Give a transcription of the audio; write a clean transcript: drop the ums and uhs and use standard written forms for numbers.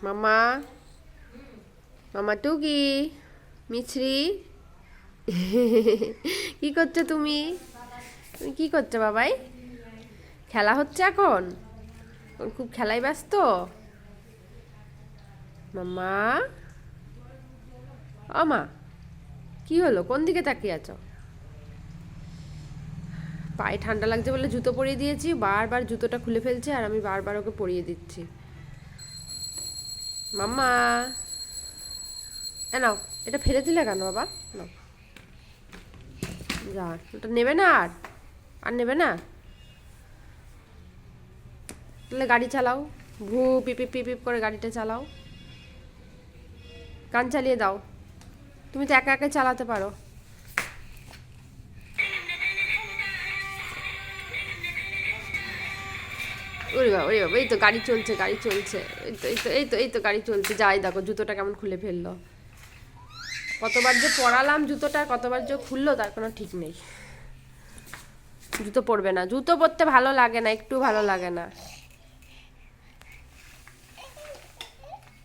মামা, মামা টুকি, মিছরি। কি করছো তুমি? তুমি কি করছো বাবাই? খেলা হচ্ছে এখন? খুব খেলায় ব্যস্ত? মামা, ও মা, কি হলো? কোন দিকে তাকিয়ে আছো? পায়ে ঠান্ডা লাগছে বলে জুতো পরিয়ে দিয়েছি, বারবার জুতোটা খুলে ফেলছে আর আমি বারবার ওকে পরিয়ে দিচ্ছি। মাম্মা, নাও, এটা ফেলে দিলে কেন বাবা? নাও, যা, ওটা নেবে না আর? আর নেবে না? তাহলে গাড়ি চালাও, ভু পিপিপ পিপিপ করে গাড়িটা চালাও, গান চালিয়ে দাও। তুমি তো একা একা চালাতে পারো। ওরে বাবা, ওরে বাবা, এই তো গাড়ি চলছে, গাড়ি চলছে, এই তো এই তো এই তো এই তো গাড়ি চলছে। যাই দেখো জুতোটা কেমন খুলে ফেললো। কতবার যে পরালাম জুতোটা, কতবার যে খুললো তার কোনো ঠিক নেই। জুতো পরবে না, জুতো পরতে ভালো লাগে না, একটু ভালো লাগে না।